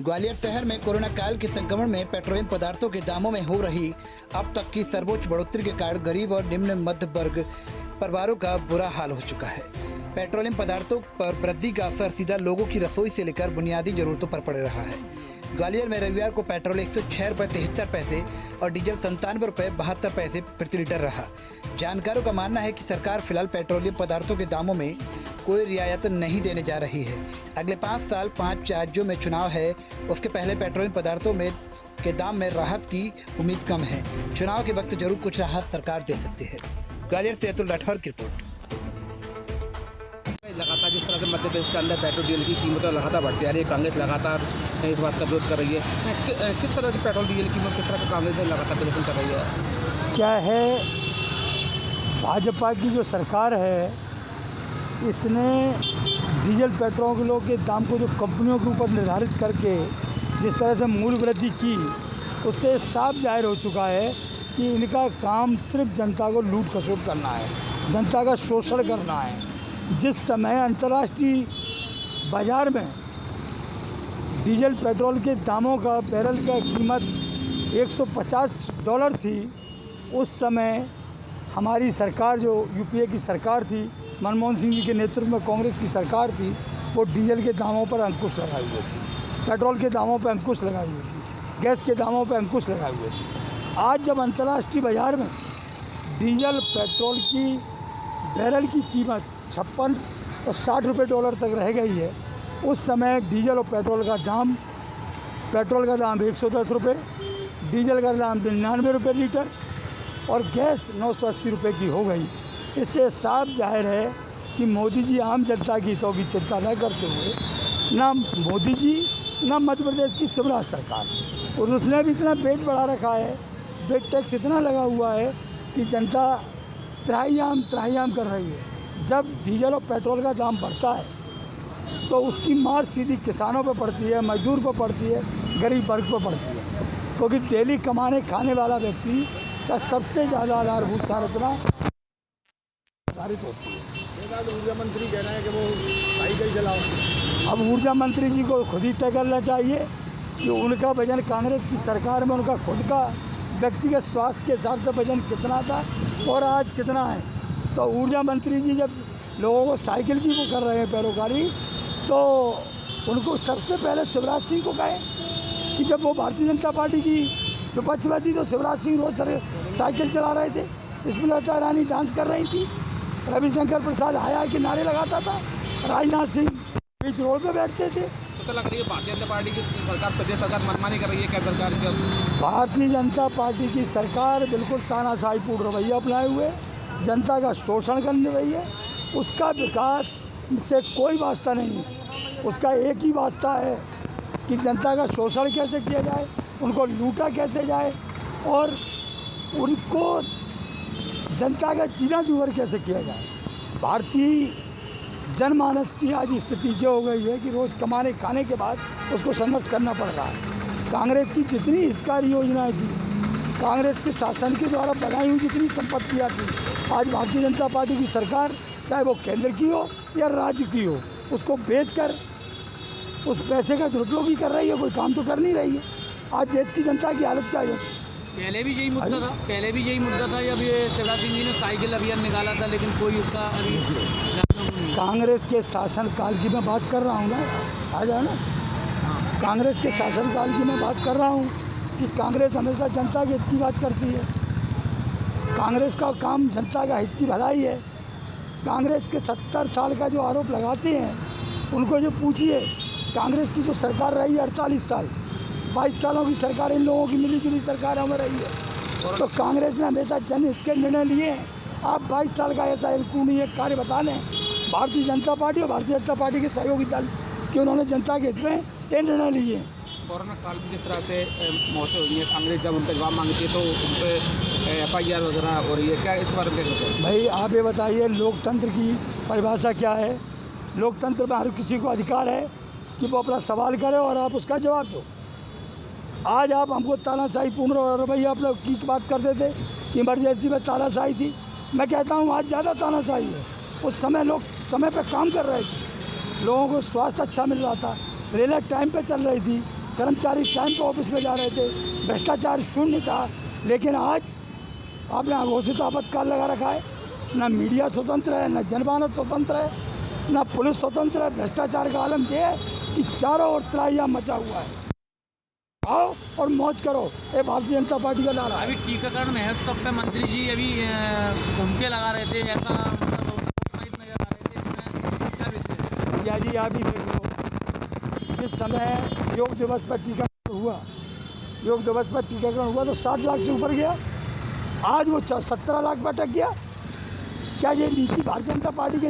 ग्वालियर शहर में कोरोना काल के संक्रमण में पेट्रोलियम पदार्थों के दामों में हो रही अब तक की सर्वोच्च बढ़ोतरी के कारण गरीब और निम्न मध्य वर्ग परिवारों का बुरा हाल हो चुका है। पेट्रोलियम पदार्थों पर वृद्धि का असर सीधा लोगों की रसोई से लेकर बुनियादी जरूरतों पर पड़ रहा है। ग्वालियर में रविवार को पेट्रोल 106 रुपये 73 पैसे और डीजल 97 रुपये 72 पैसे प्रति लीटर रहा। जानकारों का मानना है कि सरकार फिलहाल पेट्रोलियम पदार्थों के दामों में कोई रियायत नहीं देने जा रही है। अगले 5 साल 5 राज्यों में चुनाव है, उसके पहले पेट्रोलियम पदार्थों में के दाम में राहत की उम्मीद कम है। चुनाव के वक्त जरूर कुछ राहत सरकार दे सकती है। ग्वालियर से अतुल राठौर की रिपोर्ट। लगातार जिस तरह से मध्य प्रदेश के अंदर पेट्रोल डीजल की कीमतें लगातार बढ़ती आ रही है, कांग्रेस लगातार इस बात का विरोध कर रही है। किस तरह से पेट्रोल डीजल की कीमत किस तरह से कांग्रेस लगातार प्रदर्शन कर रही है? क्या है, भाजपा की जो सरकार है इसने डीजल पेट्रोलों के दाम को जो कंपनियों के ऊपर निर्धारित करके जिस तरह से मूल्य वृद्धि की, उससे साफ जाहिर हो चुका है कि इनका काम सिर्फ जनता को लूट खसोट करना है, जनता का शोषण करना है। जिस समय अंतर्राष्ट्रीय बाज़ार में डीजल पेट्रोल के दामों का बैरल का कीमत $150 थी, उस समय हमारी सरकार जो यूपीए की सरकार थी, मनमोहन सिंह जी के नेतृत्व में कांग्रेस की सरकार थी, वो डीजल के दामों पर अंकुश लगाई हुई थी, पेट्रोल के दामों पर अंकुश लगाई हुई थी, गैस के दामों पर अंकुश लगाए हुए थे। आज जब अंतर्राष्ट्रीय बाज़ार में डीजल पेट्रोल की बैरल की कीमत 56 और 60 रुपये डॉलर तक रह गई है, उस समय डीजल और पेट्रोल का दाम 110 रुपये, डीजल का दाम 99 रुपये लीटर और गैस 980 रुपये की हो गई। इससे साफ जाहिर है कि मोदी जी आम जनता की हितों की चिंता न करते हुए, ना मोदी जी ना मध्य प्रदेश की शिवराज सरकार, और उसने भी इतना वेट बढ़ा रखा है, वेट टैक्स इतना लगा हुआ है कि जनता त्राहियाम कर रही है। जब डीजल और पेट्रोल का दाम बढ़ता है तो उसकी मार सीधी किसानों पर पड़ती है, मजदूर पर पड़ती है, गरीब वर्ग पर पड़ती है, क्योंकि डेली कमाने खाने वाला व्यक्ति का सबसे ज़्यादा आधारभूत संरचना आधारित होती है। ऊर्जा मंत्री कह रहे हैं कि वो साइकिल चलाओ। अब ऊर्जा मंत्री जी को खुद ही तय करना चाहिए कि उनका वजन कांग्रेस की सरकार में उनका खुद का व्यक्तिगत स्वास्थ्य के हिसाब से वजन कितना था और आज कितना है। तो ऊर्जा मंत्री जी जब लोगों को साइकिल की वो कर रहे हैं पैरोकारी, तो उनको सबसे पहले शिवराज सिंह को कहें कि जब वो भारतीय जनता पार्टी की विपक्ष में थी तो शिवराज सिंह रोज साइकिल चला रहे थे, स्मृति ईरानी डांस कर रही थी, रविशंकर प्रसाद हाया के नारे लगाता था, राजनाथ सिंह बीच रोड पे बैठते थे। तो लग रही है भारतीय जनता पार्टी की सरकार, प्रदेश सरकार मनमानी कर रही है क्या सरकार की? भारतीय जनता पार्टी की सरकार बिल्कुल तानाशाहीपूर्ण रवैया अपनाए हुए जनता का शोषण करने रही है। उसका विकास से कोई वास्ता नहीं है, उसका एक ही वास्ता है कि जनता का शोषण कैसे किया जाए, उनको लूटा कैसे जाए और उनको जनता का जीना दूर कैसे किया जाए। भारतीय जनमानस की आज स्थिति जो हो गई है कि रोज़ कमाने खाने के बाद उसको संघर्ष करना पड़ रहा है। कांग्रेस की जितनी हितकारी योजनाएं थी, कांग्रेस के शासन के द्वारा बनाई हुई जितनी संपत्तियाँ थी, आज भारतीय जनता पार्टी की सरकार चाहे वो केंद्र की हो या राज्य की हो, उसको बेचकर उस पैसे का दुरुपयोग ही कर रही है, कोई काम तो कर नहीं रही है। आज देश की जनता की हालत क्या है? पहले भी यही मुद्दा था जब ये शिवराज सिंह जी ने साइकिल अभियान निकाला था, लेकिन कोई उसका अभी कांग्रेस के शासनकाल की मैं बात कर रहा हूँ ना, आ जाए ना। कांग्रेस के शासनकाल की मैं बात कर रहा हूँ कि कांग्रेस हमेशा जनता के हित की बात करती है। कांग्रेस का काम जनता का हित की भलाई है। कांग्रेस के 70 साल का जो आरोप लगाते हैं, उनको जो पूछिए, कांग्रेस की जो सरकार रही है 48 साल, 22 सालों की सरकार इन लोगों की मिलीजुली सरकारों में रही है, तो कांग्रेस ने हमेशा जनहित के निर्णय लिए हैं। आप 22 साल का ऐसा कानूनी एक कार्य बता दें भारतीय जनता पार्टी और भारतीय जनता पार्टी के सहयोगी दल कि उन्होंने जनता के हित में ये निर्णय लिए हैं। कोरोना काल में जिस तरह से मौतें हुई हैं, कांग्रेस जब उनका जवाब मांगती है तो उन पर FIR वगैरह हो रही है, क्या इस बारे में क्या? भाई आप ये बताइए, लोकतंत्र की परिभाषा क्या है? लोकतंत्र में हर किसी को अधिकार है कि वो अपना सवाल करे और आप उसका जवाब दो। आज आप हमको तानाशाहीपूर्ण रवैया अपना की बात करते थे कि इमरजेंसी में तानाशाही थी। मैं कहता हूँ आज ज़्यादा तानाशाही है। उस समय लोग समय पर काम कर रहे थे, लोगों को स्वास्थ्य अच्छा मिल रहा था, रेलें टाइम पे चल रही थी, कर्मचारी टाइम पे ऑफिस में जा रहे थे, भ्रष्टाचार शून्य था। लेकिन आज आपने अघोषित आपातकाल लगा रखा है, ना मीडिया स्वतंत्र है, ना जनमानस स्वतंत्र है, ना पुलिस स्वतंत्र है। भ्रष्टाचार का आलम ये है कि चारों ओर तराइया मचा हुआ है। आओ और मौज करो, ये भारतीय जनता पार्टी का नारा है। अभी टीकाकरण महोत्सव पे मंत्री जी अभी घूमके लगा रहे थे, ऐसा मतलब उत्साहित नजर आ रहे थे, इसमें क्या विषय? या जी आप ही देखो, जिस समय योग दिवस पर टीकाकरण हुआ तो 60 लाख से ऊपर गया, आज वो 17 लाख पर अटक गया। क्या ये नीति भारतीय जनता पार्टी के